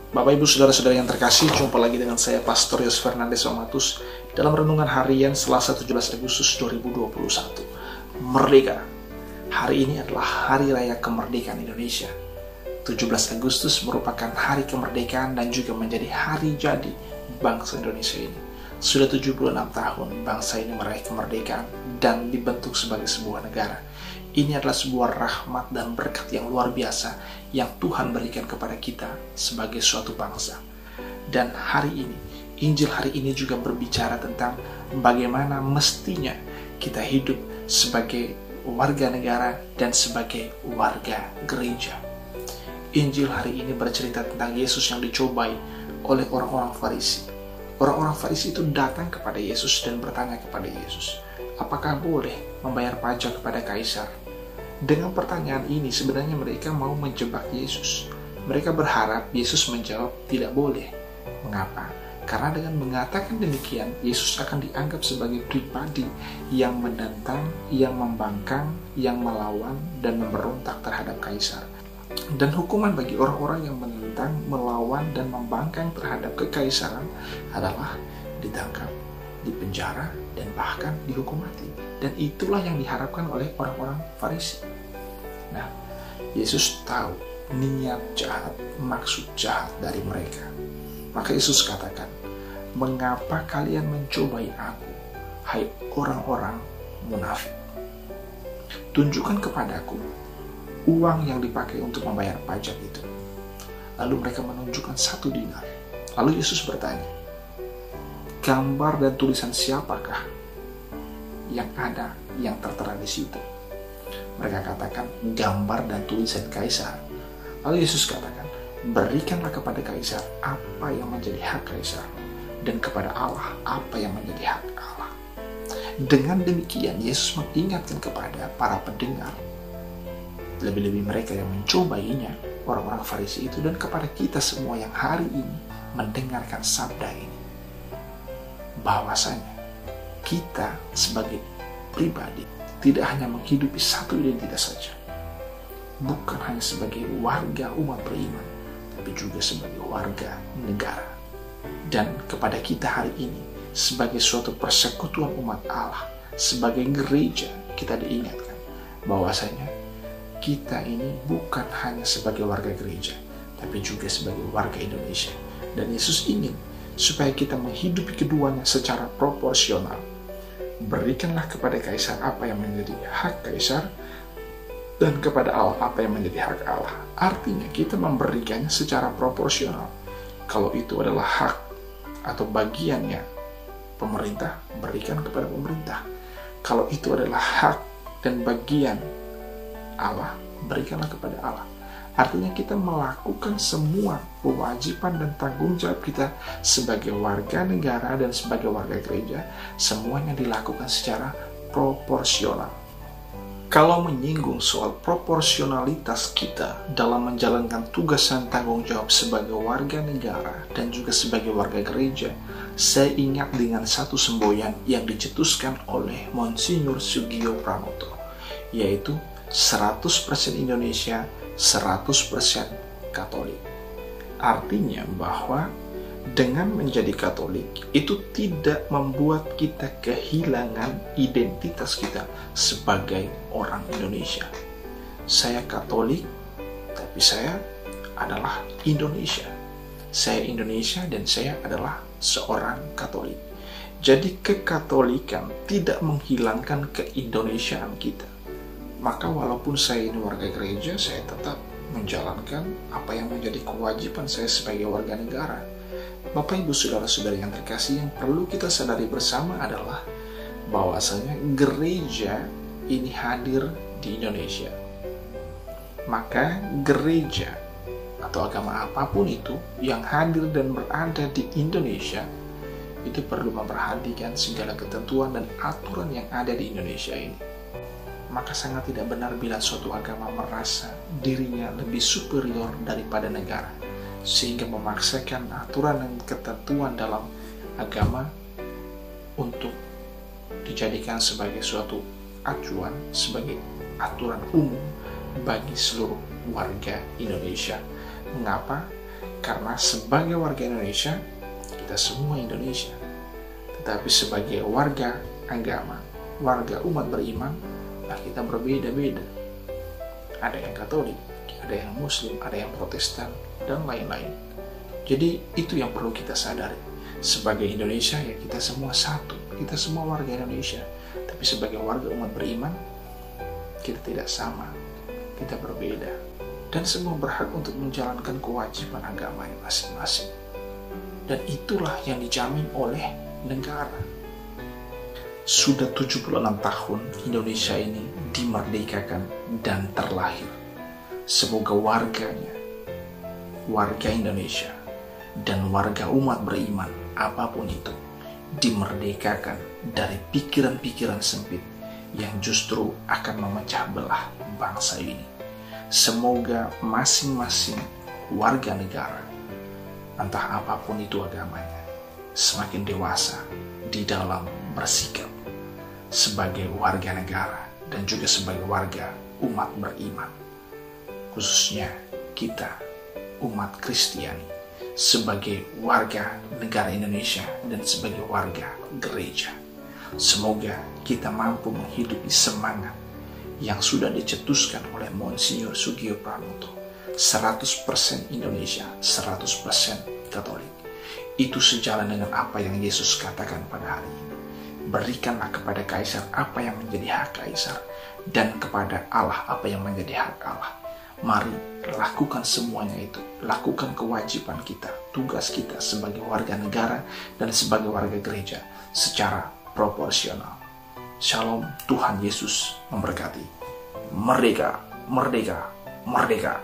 Bapak Ibu Saudara-saudara yang terkasih, jumpa lagi dengan saya Pastor Yos Fernandes Omatus dalam renungan harian Selasa 17 Agustus 2021. Merdeka. Hari ini adalah Hari Raya Kemerdekaan Indonesia. 17 Agustus merupakan hari kemerdekaan dan juga menjadi hari jadi bangsa Indonesia ini. Sudah 76 tahun bangsa ini meraih kemerdekaan dan dibentuk sebagai sebuah negara. Ini adalah sebuah rahmat dan berkat yang luar biasa yang Tuhan berikan kepada kita sebagai suatu bangsa. Dan hari ini, Injil hari ini juga berbicara tentang bagaimana mestinya kita hidup sebagai warga negara dan sebagai warga gereja. Injil hari ini bercerita tentang Yesus yang dicobai oleh orang-orang Farisi. Orang-orang Farisi itu datang kepada Yesus dan bertanya kepada Yesus, apakah boleh membayar pajak kepada Kaisar? Dengan pertanyaan ini sebenarnya mereka mau menjebak Yesus. Mereka berharap Yesus menjawab tidak boleh. Mengapa? Karena dengan mengatakan demikian, Yesus akan dianggap sebagai pribadi yang menentang, yang membangkang, yang melawan, dan memberontak terhadap Kaisar. Dan hukuman bagi orang-orang yang menentang, melawan, dan membangkang terhadap kekaisaran adalah ditangkap, dipenjara, dan bahkan dihukum mati. Dan itulah yang diharapkan oleh orang-orang Farisi. Nah, Yesus tahu niat jahat, maksud jahat dari mereka. Maka Yesus katakan, mengapa kalian mencobai aku, hai orang-orang munafik? Tunjukkan kepadaku uang yang dipakai untuk membayar pajak itu. Lalu mereka menunjukkan 1 dinar. Lalu Yesus bertanya, gambar dan tulisan siapakah yang ada yang tertera di situ? Mereka katakan gambar dan tulisan Kaisar. Lalu Yesus katakan, berikanlah kepada Kaisar apa yang menjadi hak Kaisar, dan kepada Allah apa yang menjadi hak Allah. Dengan demikian Yesus mengingatkan kepada para pendengar, lebih-lebih mereka yang mencobainya, orang-orang Farisi itu, dan kepada kita semua yang hari ini mendengarkan sabda ini, bahwasanya kita sebagai pribadi tidak hanya menghidupi satu identitas saja, bukan hanya sebagai warga umat beriman, tapi juga sebagai warga negara. Dan kepada kita hari ini sebagai suatu persekutuan umat Allah, sebagai gereja, kita diingatkan bahwasanya kita ini bukan hanya sebagai warga gereja, tapi juga sebagai warga Indonesia. Dan Yesus ingin supaya kita menghidupi keduanya secara proporsional. Berikanlah kepada Kaisar apa yang menjadi hak Kaisar, dan kepada Allah apa yang menjadi hak Allah. Artinya kita memberikannya secara proporsional. Kalau itu adalah hak atau bagiannya pemerintah, berikan kepada pemerintah. Kalau itu adalah hak dan bagian Allah, berikanlah kepada Allah. Artinya kita melakukan semua kewajiban dan tanggung jawab kita sebagai warga negara dan sebagai warga gereja, semuanya dilakukan secara proporsional. Kalau menyinggung soal proporsionalitas kita dalam menjalankan tugas dan tanggung jawab sebagai warga negara dan juga sebagai warga gereja, saya ingat dengan satu semboyan yang dicetuskan oleh Monsinyur Sugio Pramoto, yaitu 100% Indonesia, 100% Katolik. Artinya bahwa dengan menjadi Katolik itu tidak membuat kita kehilangan identitas kita sebagai orang Indonesia. Saya Katolik, tapi saya adalah Indonesia. Saya Indonesia dan saya adalah seorang Katolik. Jadi kekatolikan tidak menghilangkan keindonesiaan kita. Maka walaupun saya ini warga gereja, saya tetap menjalankan apa yang menjadi kewajiban saya sebagai warga negara. Bapak Ibu Saudara-saudara yang terkasih, yang perlu kita sadari bersama adalah bahwasanya gereja ini hadir di Indonesia. Maka gereja atau agama apapun itu yang hadir dan berada di Indonesia itu perlu memperhatikan segala ketentuan dan aturan yang ada di Indonesia ini. Maka sangat tidak benar bila suatu agama merasa dirinya lebih superior daripada negara, sehingga memaksakan aturan dan ketentuan dalam agama untuk dijadikan sebagai suatu acuan, sebagai aturan umum bagi seluruh warga Indonesia. Mengapa? Karena sebagai warga Indonesia, kita semua Indonesia. Tetapi sebagai warga agama, warga umat beriman, kita berbeda-beda. Ada yang Katolik, ada yang Muslim, ada yang Protestan, dan lain-lain. Jadi itu yang perlu kita sadari. Sebagai Indonesia, ya kita semua satu. Kita semua warga Indonesia. Tapi sebagai warga umat beriman, kita tidak sama. Kita berbeda. Dan semua berhak untuk menjalankan kewajiban agamanya masing-masing. Dan itulah yang dijamin oleh negara. Sudah 76 tahun Indonesia ini dimerdekakan dan terlahir. Semoga warganya, warga Indonesia, dan warga umat beriman apapun itu, dimerdekakan dari pikiran-pikiran sempit yang justru akan memecah belah bangsa ini. Semoga masing-masing warga negara, entah apapun itu agamanya, semakin dewasa di dalam bersikap sebagai warga negara dan juga sebagai warga umat beriman. Khususnya kita, umat Kristiani, sebagai warga negara Indonesia dan sebagai warga gereja. Semoga kita mampu menghidupi semangat yang sudah dicetuskan oleh Monsinyur Sugio Pramoto, 100% Indonesia, 100% Katolik. Itu sejalan dengan apa yang Yesus katakan pada hari ini. Berikanlah kepada Kaisar apa yang menjadi hak Kaisar, dan kepada Allah apa yang menjadi hak Allah. Mari lakukan semuanya itu. Lakukan kewajiban kita, tugas kita sebagai warga negara dan sebagai warga gereja secara proporsional. Shalom, Tuhan Yesus memberkati. Merdeka, merdeka, merdeka.